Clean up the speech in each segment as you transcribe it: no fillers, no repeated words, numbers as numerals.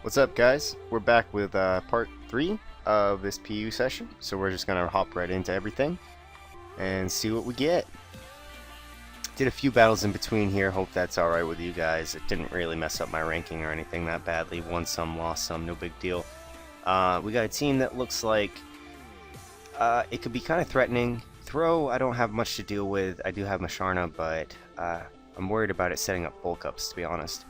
What's up, guys? We're back with part 3 of this PU session, so we're just gonna hop right into everything and see what we get. Did a few battles in between here, hope that's alright with you guys. It didn't really mess up my ranking or anything that badly. Won some, lost some, no big deal. We got a team that looks like it could be kind of threatening. Throw, I don't have much to deal with. I do have Masharna, but I'm worried about it setting up bulk ups, to be honest.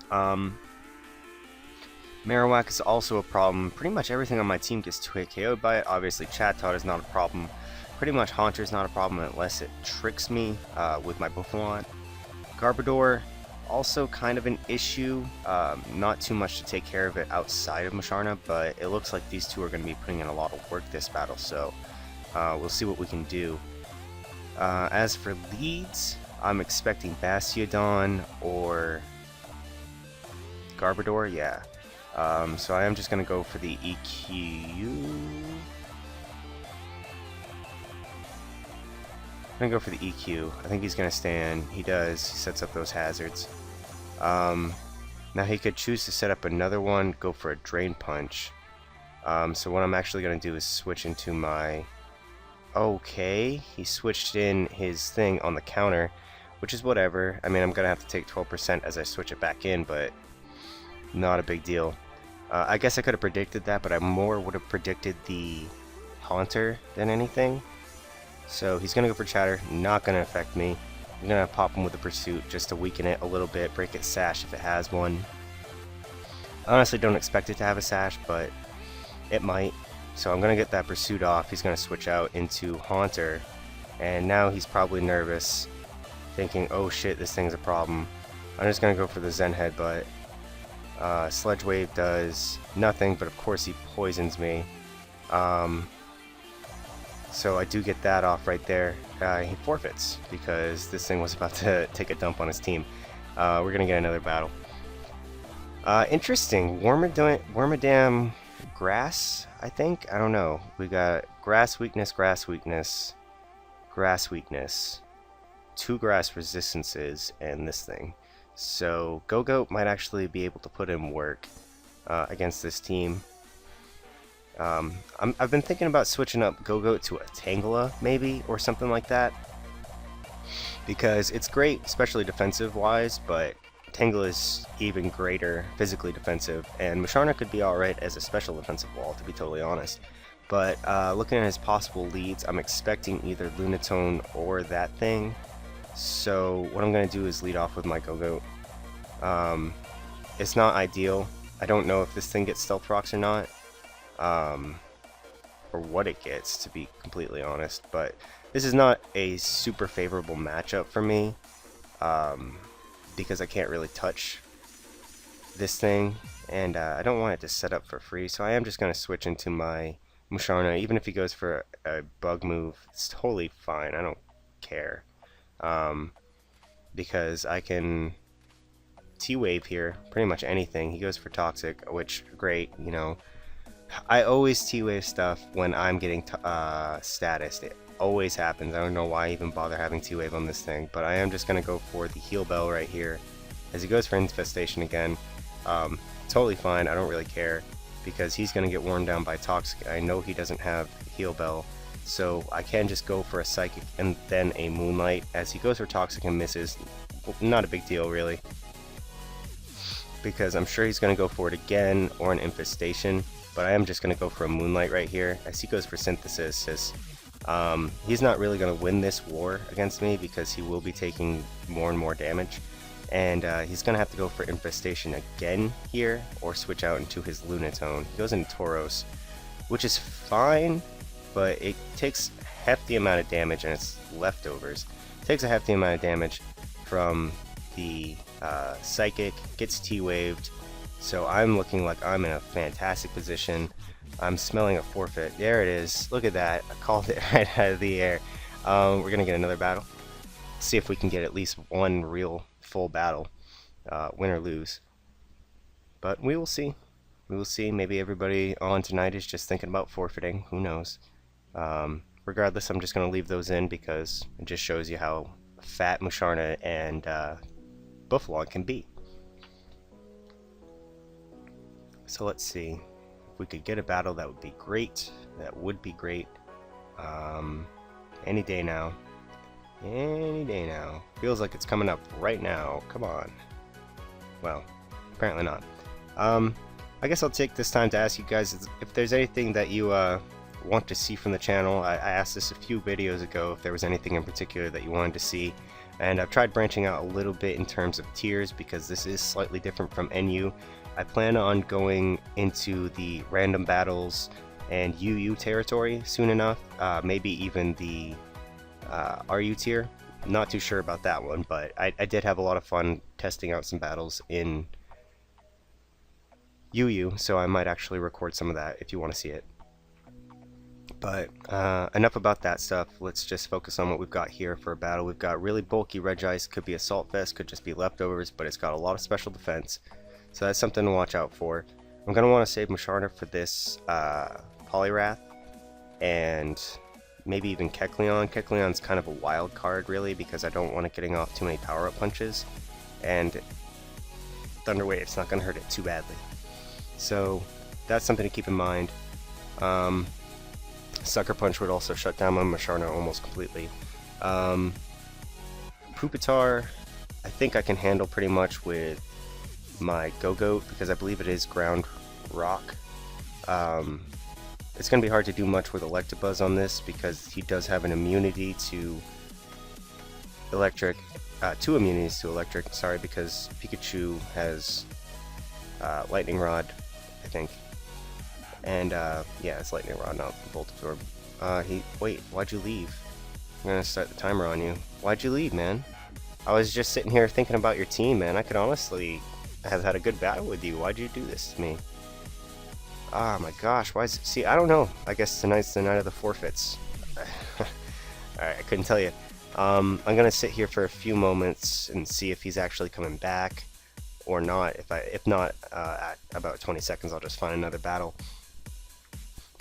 Marowak is also a problem. Pretty much everything on my team gets 2-hit KO'd by it. Obviously, Chat is not a problem. Pretty much Haunter's not a problem unless it tricks me with my Buffalon. Garbodor, also kind of an issue. Not too much to take care of it outside of Masharna, but it looks like these two are going to be putting in a lot of work this battle, so we'll see what we can do. As for leads, I'm expecting Bastiodon or Garbodor, yeah. So I am just going to go for the EQ. I'm going to go for the EQ. I think he's going to stand. He does. He sets up those hazards. Now he could choose to set up another one, go for a Drain Punch. So what I'm actually going to do is switch into my... Okay, he switched in his thing on the counter, which is whatever. I mean, I'm going to have to take 12% as I switch it back in, but not a big deal. I guess I could have predicted that, but I more would have predicted the Haunter than anything. So he's going to go for Chatter, not going to affect me. I'm going to pop him with a Pursuit just to weaken it a little bit, break its Sash if it has one. I honestly don't expect it to have a Sash, but it might. So I'm going to get that Pursuit off. He's going to switch out into Haunter, and now he's probably nervous, thinking, oh shit, this thing's a problem. I'm just going to go for the Zen Headbutt. Sledge Wave does nothing, but of course he poisons me. So I do get that off right there. He forfeits because this thing was about to take a dump on his team. We're gonna get another battle. Interesting. Wormadam Grass, I think? I don't know. We got Grass Weakness, Grass Weakness, Grass Weakness, 2 Grass Resistances, and this thing. So Go-Goat might actually be able to put in work against this team. I've been thinking about switching up Go-Goat to a Tangela, maybe, or something like that. Because it's great, especially defensive-wise, but Tangela is even greater physically defensive, and Masharna could be alright as a special defensive wall, to be totally honest. But looking at his possible leads, I'm expecting either Lunatone or that thing. So what I'm going to do is lead off with my Go-Goat. It's not ideal. I don't know if this thing gets Stealth Rocks or not. Or what it gets, to be completely honest. But this is not a super favorable matchup for me. Because I can't really touch this thing. And I don't want it to set up for free. So I am just going to switch into my Musharna. Even if he goes for a bug move, it's totally fine. I don't care. Because I can T-Wave here, pretty much anything. He goes for Toxic, which, great, you know. I always T-Wave stuff when I'm getting status. It always happens. I don't know why I even bother having T-Wave on this thing, but I am just going to go for the Heal Bell right here. As he goes for Infestation again, totally fine, I don't really care, because he's going to get worn down by Toxic. I know he doesn't have Heal Bell. So I can just go for a Psychic and then a Moonlight. As he goes for Toxic and misses, not a big deal really. Because I'm sure he's going to go for it again or an Infestation. But I am just going to go for a Moonlight right here. As he goes for Synthesis, he's not really going to win this war against me because he will be taking more and more damage. And he's going to have to go for Infestation again here or switch out into his Lunatone. He goes into Tauros, which is fine. But it takes a hefty amount of damage, and it's leftovers. It takes a hefty amount of damage from the Psychic, gets T-Waved, so I'm looking like I'm in a fantastic position. I'm smelling a forfeit. There it is. Look at that. I called it right out of the air. We're going to get another battle. See if we can get at least one real full battle, win or lose. But we will see. We will see. Maybe everybody on tonight is just thinking about forfeiting. Who knows? Regardless, I'm just going to leave those in because it just shows you how fat Musharna and Buffalon can be. So let's see. If we could get a battle, that would be great. That would be great. Any day now. Any day now. Feels like it's coming up right now. Come on. Well, apparently not. I guess I'll take this time to ask you guys if there's anything that you want to see from the channel. I asked this a few videos ago if there was anything in particular that you wanted to see. And I've tried branching out a little bit in terms of tiers because this is slightly different from NU. I plan on going into the random battles and UU territory soon enough, maybe even the RU tier. I'm not too sure about that one, but I did have a lot of fun testing out some battles in UU, so I might actually record some of that if you want to see it. But enough about that stuff. Let's just focus on what we've got here for a battle. We've got really bulky Regice, could be Assault Vest, could just be leftovers, but it's got a lot of special defense. So that's something to watch out for. I'm going to want to save Musharna for this Polyrath, and maybe even Kecleon. Kecleon's kind of a wild card, really, because I don't want it getting off too many power-up punches. And Thunder Wave's not going to hurt it too badly. So that's something to keep in mind. Sucker Punch would also shut down my Musharna almost completely. Pupitar, I think I can handle pretty much with my Go-Goat, because I believe it is Ground Rock. It's going to be hard to do much with Electabuzz on this, because he does have an immunity to electric, two immunities to electric, sorry, because Pikachu has Lightning Rod, I think. And, yeah, it's Lightning Rod, not Volt Absorb. Wait, why'd you leave? I'm gonna start the timer on you. Why'd you leave, man? I was just sitting here thinking about your team, man. I could honestly have had a good battle with you. Why'd you do this to me? Ah, my gosh, why is it... See, I don't know. I guess tonight's the night of the forfeits. Alright, I couldn't tell you. I'm gonna sit here for a few moments and see if he's actually coming back or not. If not, at about 20 seconds, I'll just find another battle.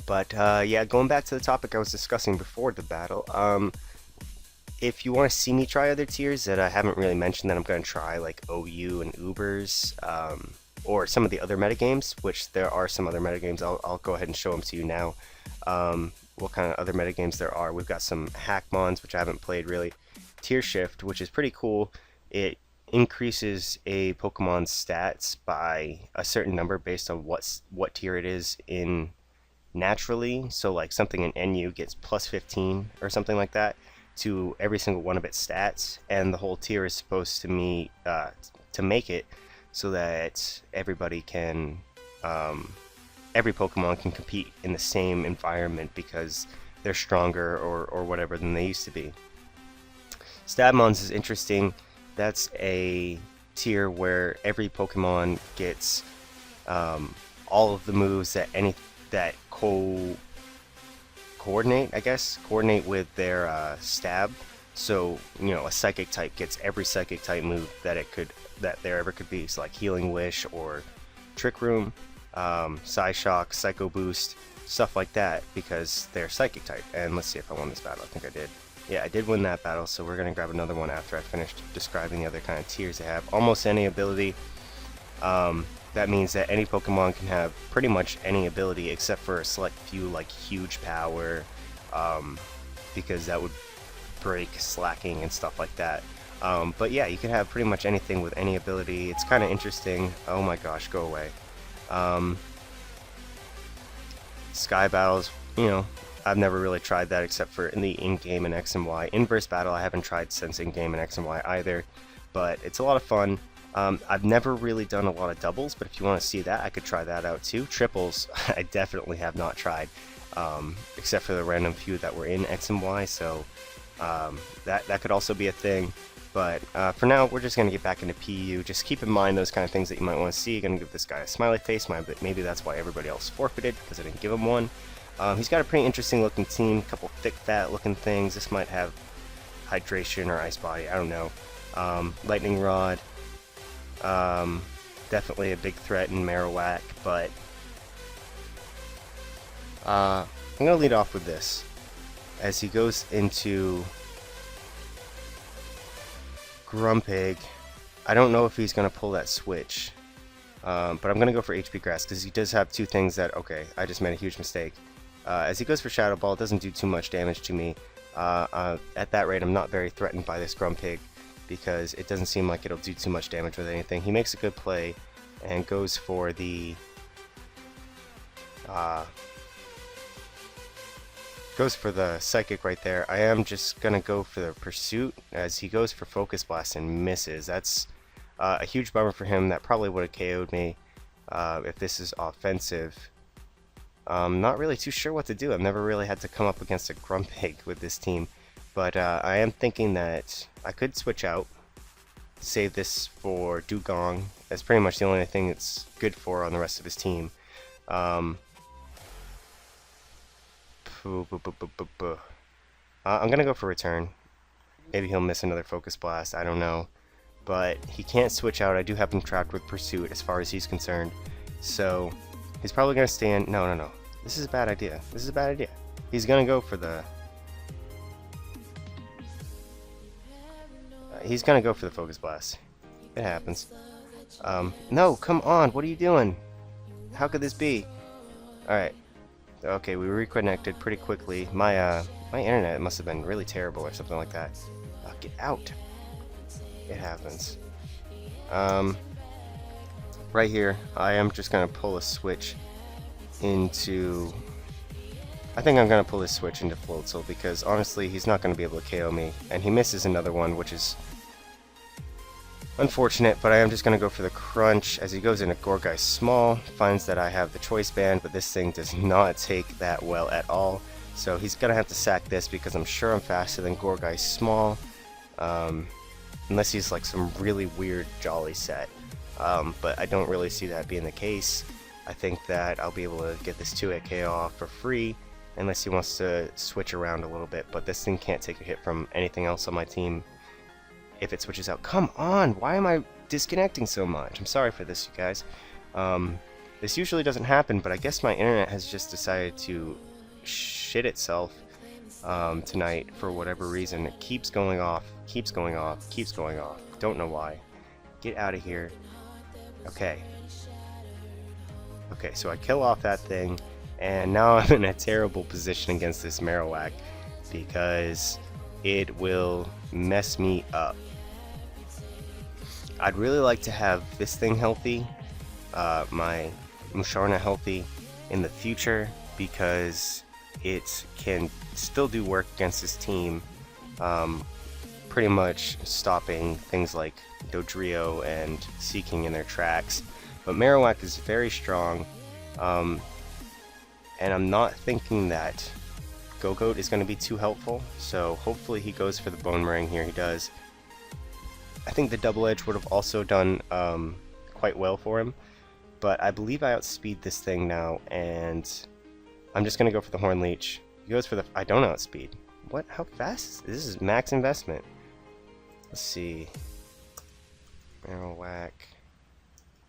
But yeah, going back to the topic I was discussing before the battle, if you want to see me try other tiers that I haven't really mentioned that I'm going to try, like OU and Ubers, or some of the other metagames, which there are some other metagames, I'll go ahead and show them to you now, what kind of other metagames there are. We've got some Hackmons, which I haven't played really. Tier Shift, which is pretty cool. It increases a Pokemon's stats by a certain number based on what tier it is in naturally. So like something in NU gets plus 15 or something like that to every single one of its stats, and the whole tier is supposed to make it so that everybody can every Pokemon can compete in the same environment because they're stronger or whatever than they used to be. Stabmons is interesting. That's a tier where every Pokemon gets all of the moves that coordinate with their stab. So, you know, a Psychic type gets every Psychic type move that there ever could be. So like Healing Wish or Trick Room, Psyshock, Psycho Boost, stuff like that, because they're Psychic type. And let's see if I won this battle. I think I did. Yeah, I did win that battle, so we're gonna grab another one after I finished describing the other kind of tiers they have. Almost any ability. That means that any Pokemon can have pretty much any ability except for a select few, like huge power, because that would break slacking and stuff like that. But yeah, you can have pretty much anything with any ability. It's kind of interesting. Oh my gosh, go away. Sky battles, you know, I've never really tried that except for in the in-game and X and Y. Inverse battle I haven't tried since in-game and X and Y either, but it's a lot of fun. I've never really done a lot of doubles, but if you want to see that, I could try that out too. Triples, I definitely have not tried, except for the random few that were in X and Y, so that could also be a thing. But for now, we're just going to get back into PU. Just keep in mind those kind of things that you might want to see. Going to give this guy a smiley face, maybe that's why everybody else forfeited, because I didn't give him one. He's got a pretty interesting looking team, a couple thick, fat looking things. This might have Hydration or Ice Body, I don't know. Lightning Rod, definitely a big threat in Marowak, but I'm going to lead off with this. As he goes into Grumpig, I don't know if he's going to pull that switch. But I'm going to go for HP Grass because he does have two things that, okay, I just made a huge mistake. As he goes for Shadow Ball, it doesn't do too much damage to me. At that rate, I'm not very threatened by this Grumpig because it doesn't seem like it'll do too much damage with anything. He makes a good play and goes for the Psychic right there. I am just going to go for the Pursuit as he goes for Focus Blast and misses. That's a huge bummer for him. That probably would have KO'd me if this is offensive. I'm not really too sure what to do. I've never really had to come up against a Grumpig with this team. But I am thinking that I could switch out, save this for Dugong. That's pretty much the only thing it's good for on the rest of his team. I'm gonna go for Return. Maybe he'll miss another Focus Blast, I don't know. But he can't switch out. I do have him trapped with Pursuit as far as he's concerned. So he's probably gonna stand. No. This is a bad idea. He's gonna go for the Focus Blast. It happens. No, come on. What are you doing? How could this be? Alright. Okay, we reconnected pretty quickly. My internet must have been really terrible or something like that. Get out. It happens. Right here, I am just going to pull a switch into... I think I'm going to pull this switch into Floatzel because honestly, he's not going to be able to KO me. And he misses another one, which is unfortunate, but I am just going to go for the Crunch as he goes into Gourgeist Small, finds that I have the Choice Band, but this thing does not take that well at all. So he's going to have to sack this because I'm sure I'm faster than Gourgeist Small. Unless he's like some really weird Jolly set. But I don't really see that being the case. I think that I'll be able to get this 2-hit KO off for free, unless he wants to switch around a little bit. But this thing can't take a hit from anything else on my team if it switches out. Come on! Why am I disconnecting so much? I'm sorry for this, you guys. This usually doesn't happen, but I guess my internet has just decided to shit itself tonight for whatever reason. It keeps going off, keeps going off, keeps going off. Don't know why. Get out of here. Okay. Okay, so I kill off that thing, and now I'm in a terrible position against this Marowak because it will mess me up. I'd really like to have this thing healthy, my Musharna healthy in the future, because it can still do work against this team, pretty much stopping things like Dodrio and Seeking in their tracks. But Marowak is very strong, and I'm not thinking that Gogoat is going to be too helpful, so hopefully he goes for the Bone Ring here. He does. I think the Double Edge would have also done quite well for him, but I believe I outspeed this thing now, and I'm just going to go for the Horn Leech. He goes for the... I don't outspeed. What? How fast is this? This is max investment. Let's see. Marowak.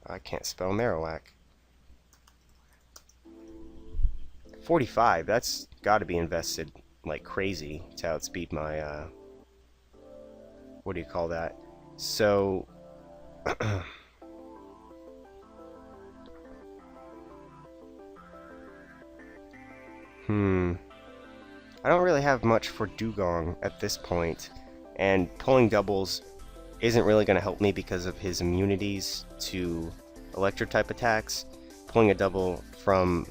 I can't spell Marowak. 45. That's got to be invested like crazy to outspeed my... what do you call that? So... I don't really have much for Dugong at this point, and pulling doubles isn't really going to help me because of his immunities to electric type attacks. Pulling a double from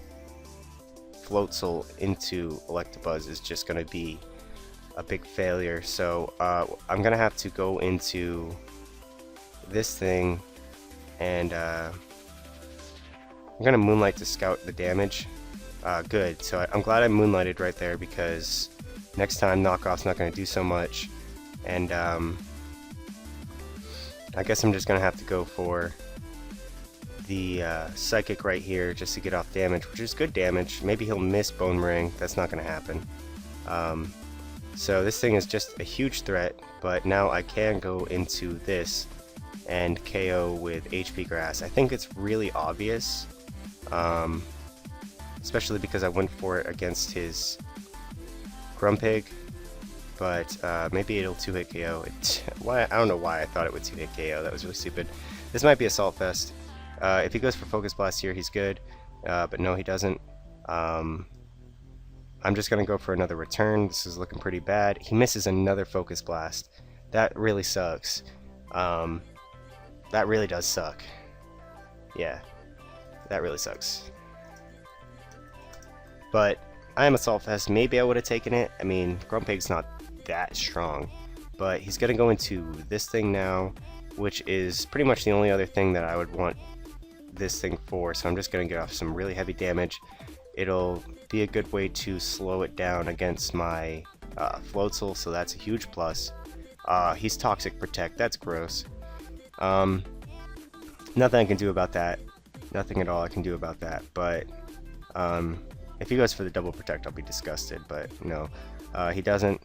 Floatzel into Electabuzz is just going to be a big failure, so I'm going to have to go into this thing, and I'm going to Moonlight to scout the damage. Good, so I'm glad I Moonlighted right there because next time Knockoff's not going to do so much, and I guess I'm just going to have to go for the Psychic right here just to get off damage, which is good damage. Maybe he'll miss Bone Ring, that's not going to happen. So this thing is just a huge threat, but now I can go into this and KO with HP Grass. I think it's really obvious. Especially because I went for it against his Grumpig, but maybe it'll 2-hit KO. I don't know why I thought it would 2-hit KO. That was really stupid. This might be Assault Vest. If he goes for Focus Blast here, he's good. But no, he doesn't. I'm just going to go for another return. This is looking pretty bad. He misses another Focus Blast. That really sucks. That really does suck. Yeah, that really sucks. But I am Assault Vest. Maybe I would have taken it. I mean, Grumpig's not that strong. But he's going to go into this thing now, which is pretty much the only other thing that I would want this thing for. So I'm just going to get off some really heavy damage. It'll be a good way to slow it down against my Floatzel, so that's a huge plus. He's Toxic Protect. That's gross. Nothing I can do about that. Nothing at all I can do about that. But if he goes for the double protect, I'll be disgusted. But no, he doesn't.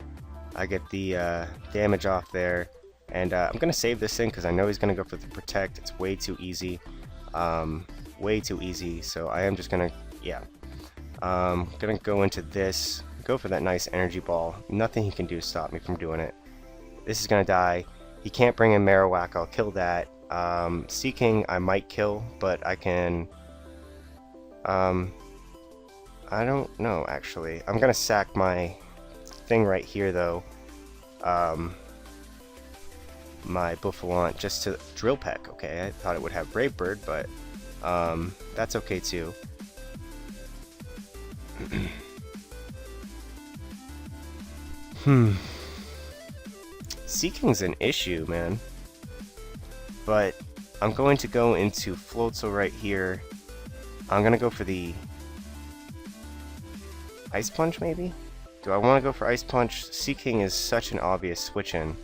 I get the damage off there, and I'm gonna save this thing because I know he's gonna go for the protect. It's way too easy, way too easy. So I am just gonna, yeah, gonna go into this. Go for that nice energy ball. Nothing he can do to stop me from doing it. This is gonna die. He can't bring in Marowak. I'll kill that. Seeking I might kill, but I can. I don't know actually. I'm gonna sack my thing right here though. My Buffalant just to Drill Peck. Okay, I thought it would have Brave Bird, but that's okay too. Seeking's an issue, man. But I'm going to go into Floatzel right here. I'm gonna go for the Ice Punch, maybe? Do I want to go for Ice Punch? Seeking is such an obvious switch in.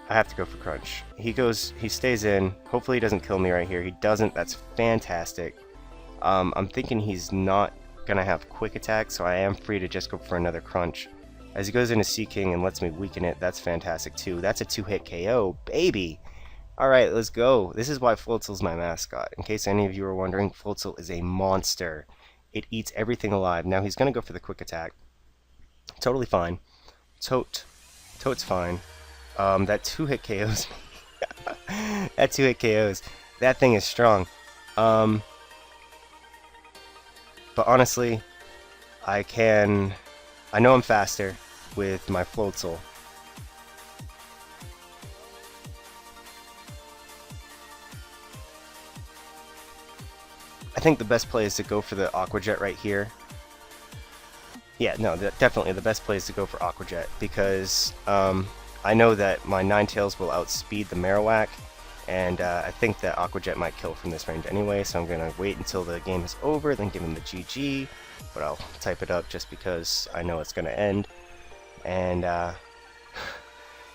I have to go for Crunch. He stays in. Hopefully he doesn't kill me right here. He doesn't. That's fantastic. I'm thinking he's not gonna have Quick Attack, so I am free to just go for another Crunch. As he goes into Seeking and lets me weaken it, that's fantastic too. That's a 2-hit KO, baby! Alright, let's go. This is why Floatzel's my mascot. In case any of you are wondering, Floatzel is a monster. It eats everything alive. Now he's gonna go for the Quick Attack. Totally fine. Tote's fine. That 2-hit KOs me. That 2-hit KOs. That thing is strong. But honestly, I know I'm faster with my Floatzel. I think the best play is to go for the Aqua Jet right here. Yeah, no, definitely the best play is to go for Aqua Jet because I know that my Ninetales will outspeed the Marowak, and I think that Aqua Jet might kill from this range anyway, so I'm going to wait until the game is over, then give him the GG, but I'll type it up just because I know it's going to end. And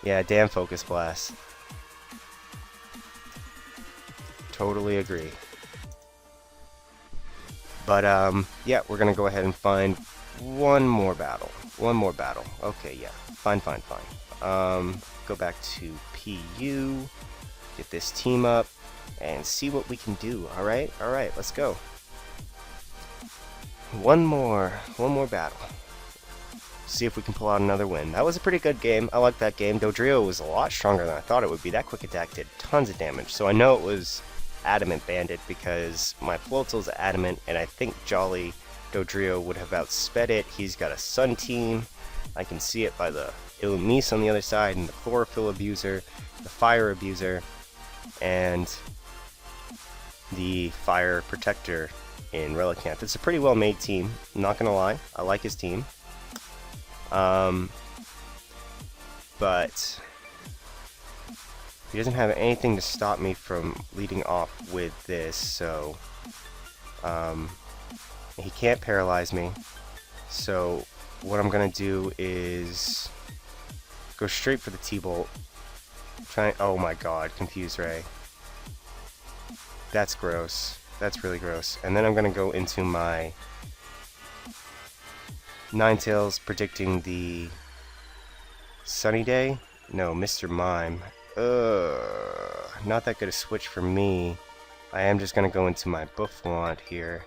yeah, damn Focus Blast. Totally agree. But yeah, we're gonna go ahead and find one more battle. Okay, yeah, fine. Go back to PU, get this team up, and see what we can do. All right, let's go. One more battle. See if we can pull out another win. That was a pretty good game. I like that game. Dodrio was a lot stronger than I thought it would be. That Quick Attack did tons of damage, so I know it was Adamant Bandit because my Floatzel's Adamant, and I think Jolly Dodrio would have outsped it. He's got a Sun Team. I can see it by the Illumise on the other side, and the Chlorophyll Abuser, the Fire Abuser, and the Fire Protector in Relicanth. It's a pretty well made team, I'm not gonna lie. I like his team. But he doesn't have anything to stop me from leading off with this, so he can't paralyze me. So what I'm gonna do is go straight for the T-Bolt. Oh my god, Confuse Ray. That's gross. That's really gross. And then I'm gonna go into my Ninetales, predicting the Sunny Day. No, Mr. Mime. Not that good a switch for me. I am just going to go into my Buffalant here.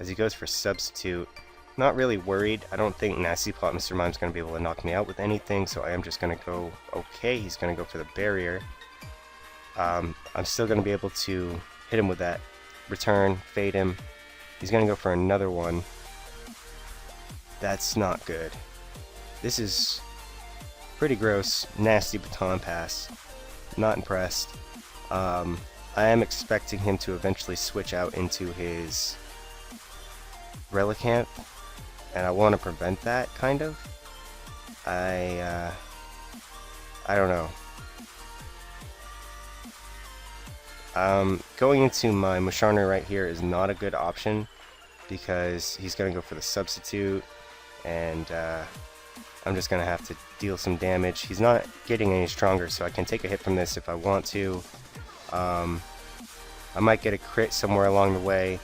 As he goes for Substitute. Not really worried. I don't think Nasty Plot Mr. Mime's going to be able to knock me out with anything, so I am just going to go... Okay, he's going to go for the Barrier. I'm still going to be able to hit him with that return, fade him. He's going to go for another one. That's not good. This is pretty gross, nasty baton pass. Not impressed. I am expecting him to eventually switch out into his Relicanth, and I want to prevent that, kind of. I don't know. Going into my Musharna right here is not a good option because he's going to go for the substitute, and I'm just going to have to deal some damage. He's not getting any stronger, so I can take a hit from this if I want to. I might get a crit somewhere along the way.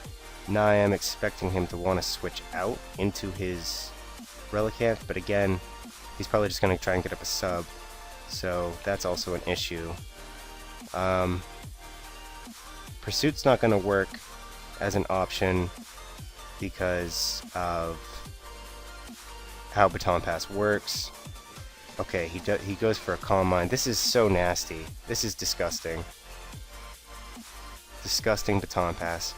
Now I am expecting him to want to switch out into his Relicanth, but again, he's probably just going to try and get up a sub, so that's also an issue. Pursuit's not going to work as an option because of how Baton Pass works. Okay, he goes for a Calm Mind. This is so nasty. This is disgusting. Disgusting Baton Pass.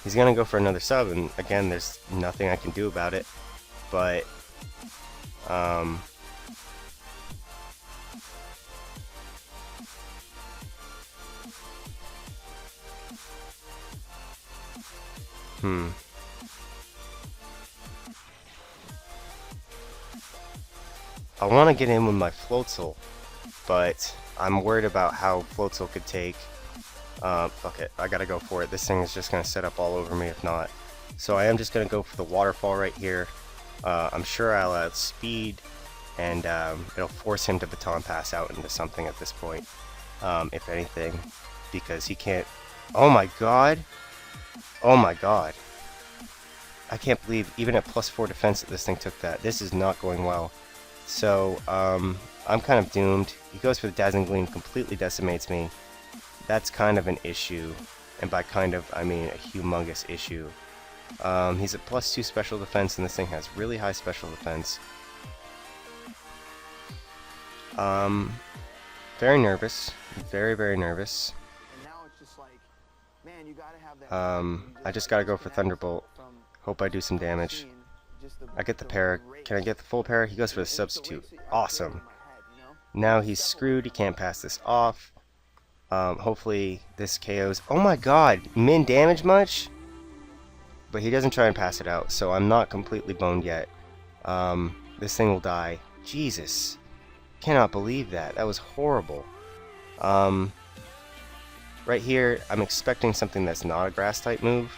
He's gonna go for another sub, and again, there's nothing I can do about it. But I want to get in with my Floatzel, but I'm worried about how Floatzel could take. Fuck it, I gotta go for it. This thing is just gonna set up all over me if not. So I am just gonna go for the Waterfall right here. I'm sure I'll outspeed, and it'll force him to Baton Pass out into something at this point, if anything, because he can't. Oh my god! Oh my god! I can't believe even at +4 defense that this thing took that. This is not going well. So I'm kind of doomed. He goes for the Dazzling Gleam, completely decimates me. That's kind of an issue, and by kind of I mean a humongous issue. He's at +2 special defense, and this thing has really high special defense. Very nervous, very nervous. I just gotta go for Thunderbolt. Hope I do some damage. I get the para. Can I get the full para? He goes for the substitute. Awesome. Now he's screwed. He can't pass this off. Hopefully this KOs. Oh my god! Min damage much? But he doesn't try and pass it out, so I'm not completely boned yet. This thing will die. Jesus. Cannot believe that. That was horrible. Right here, I'm expecting something that's not a grass type move,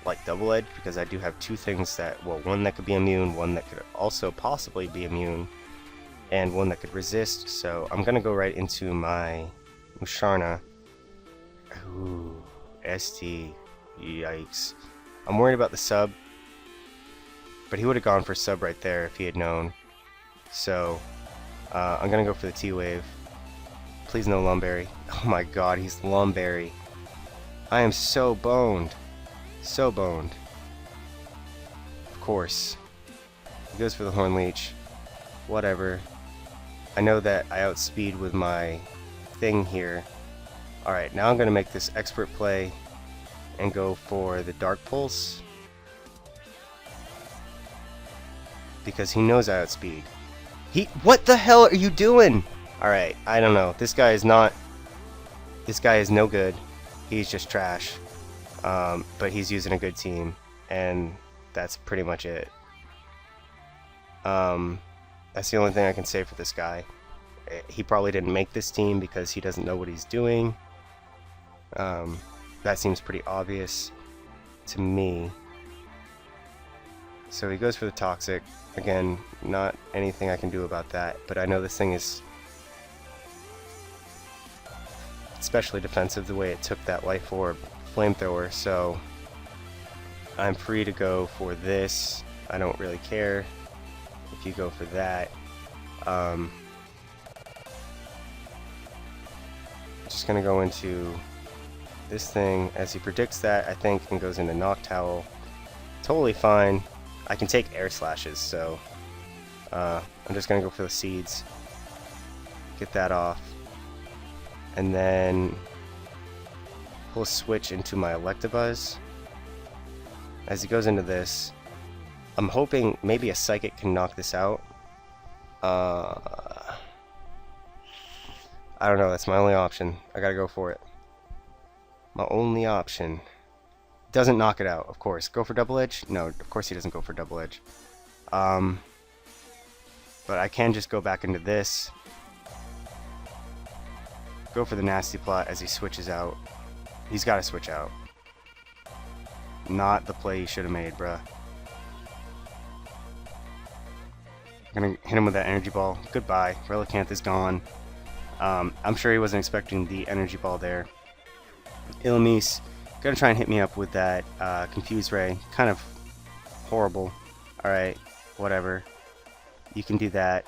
like Double Edge, because I do have two things that, well, one that could be immune, one that could also possibly be immune, and one that could resist, so I'm gonna go right into my Musharna. Ooh, ST, yikes. I'm worried about the sub, but he would have gone for sub right there if he had known, so I'm gonna go for the T-Wave. Please no Lumberry. Oh my god, he's Lumberry. I am so boned. So boned. Of course. He goes for the Horn Leech. Whatever. I know that I outspeed with my thing here. Alright, now I'm going to make this expert play and go for the Dark Pulse. Because he knows I outspeed. What the hell are you doing? Alright, I don't know. This guy is not... This guy is no good. He's just trash. But he's using a good team, and that's pretty much it. That's the only thing I can say for this guy. He probably didn't make this team because he doesn't know what he's doing. That seems pretty obvious to me. So he goes for the Toxic. Again, not anything I can do about that, but I know this thing is especially defensive the way it took that Life Orb Flamethrower, so I'm free to go for this. I don't really care if you go for that. Just gonna go into this thing as he predicts that, I think, and goes into Noctowl. Totally fine. I can take Air Slashes, so I'm just gonna go for the Seeds. Get that off. and then we'll switch into my Electabuzz. As he goes into this, I'm hoping maybe a Psychic can knock this out. I don't know, that's my only option. I gotta go for it. My only option. Doesn't knock it out, of course. Go for Double Edge? No, of course he doesn't go for Double Edge. But I can just go back into this. Go for the Nasty Plot as he switches out. He's got to switch out. Not the play he should have made, bruh. I'm going to hit him with that Energy Ball. Goodbye. Relicanth is gone. I'm sure he wasn't expecting the Energy Ball there. Illumise, going to try and hit me up with that Confuse Ray. Kind of horrible. Alright, whatever. You can do that.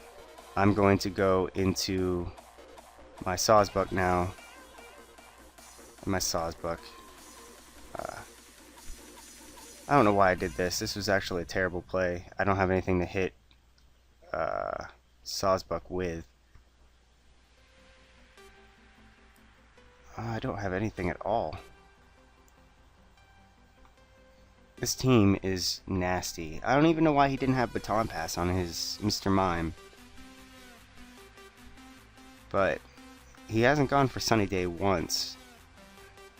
I'm going to go into my Sawsbuck now. My Sawsbuck. I don't know why I did this. This was actually a terrible play. I don't have anything to hit Sawsbuck with. I don't have anything at all. This team is nasty. I don't even know why he didn't have Baton Pass on his Mr. Mime. But he hasn't gone for Sunny Day once.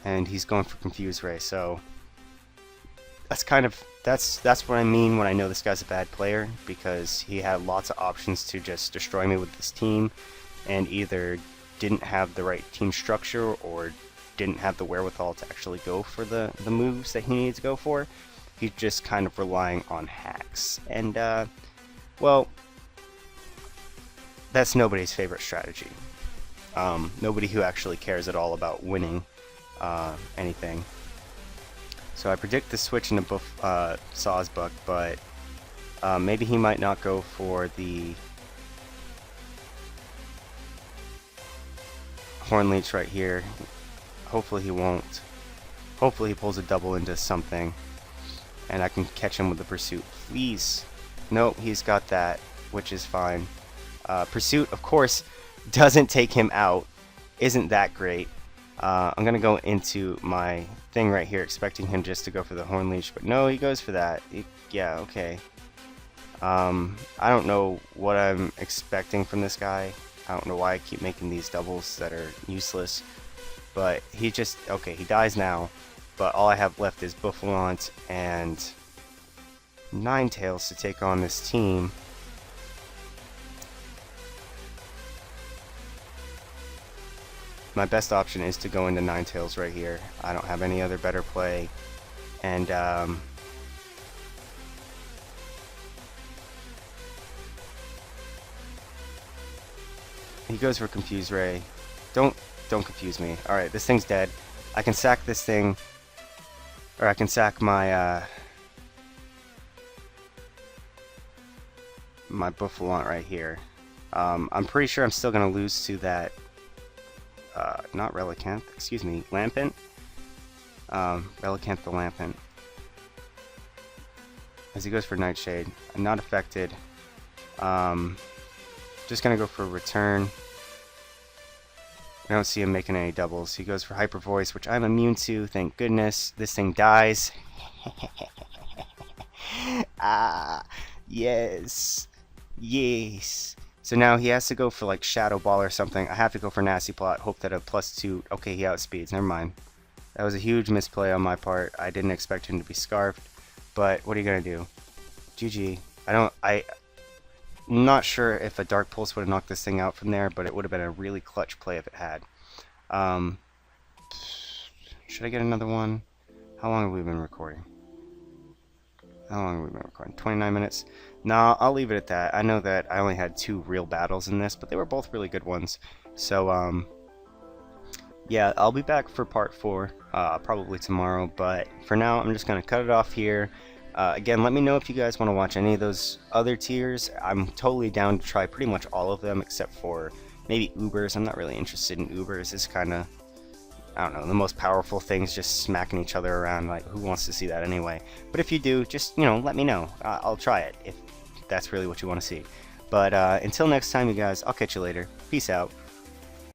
And he's going for Confuse Ray, so that's kind of that's what I mean when I know this guy's a bad player, because he had lots of options to just destroy me with this team and either didn't have the right team structure or didn't have the wherewithal to actually go for the moves that he needed to go for. He's just kind of relying on hacks. And, well, that's nobody's favorite strategy. Nobody who actually cares at all about winning anything. So I predict the switch into Sawsbuck, but maybe he might not go for the Horn Leech right here. Hopefully he won't. Hopefully he pulls a double into something and I can catch him with the Pursuit. Please. Nope, he's got that, which is fine. Pursuit, of course, doesn't take him out. Isn't that great. I'm going to go into my thing right here, expecting him just to go for the Horn Leech, but no, he goes for that. Yeah, okay. I don't know what I'm expecting from this guy. I don't know why I keep making these doubles that are useless. But he just, okay, he dies now. But all I have left is Bouffalant and Ninetales to take on this team. My best option is to go into Ninetales right here. I don't have any other better play. And, he goes for Confuse Ray. Don't confuse me. Alright, this thing's dead. I can sack this thing. Or I can sack my, my Bouffalant right here. I'm pretty sure I'm still going to lose to that, not Relicanth, excuse me, Lampent. Relicanth the Lampent. As he goes for Nightshade. I'm not affected. Just going to go for Return. I don't see him making any doubles. He goes for Hyper Voice, which I'm immune to, thank goodness. This thing dies. Ah, yes. Yes. So now he has to go for like Shadow Ball or something. I have to go for Nasty Plot, hope that a +2... Okay, he outspeeds, never mind. That was a huge misplay on my part. I didn't expect him to be Scarfed, but what are you going to do? GG. I'm not sure if a Dark Pulse would have knocked this thing out from there, but it would have been a really clutch play if it had. Should I get another one? How long have we been recording? 29 minutes? No, I'll leave it at that. I know that I only had 2 real battles in this, but they were both really good ones. So, yeah, I'll be back for part 4, probably tomorrow, but for now, I'm just going to cut it off here. Again, let me know if you guys want to watch any of those other tiers. I'm totally down to try pretty much all of them, except for maybe Ubers. I'm not really interested in Ubers. It's kind of, I don't know, the most powerful things just smacking each other around. Like, who wants to see that anyway? But if you do, just, you know, let me know. I'll try it if that's really what you want to see. But until next time, you guys, I'll catch you later. Peace out.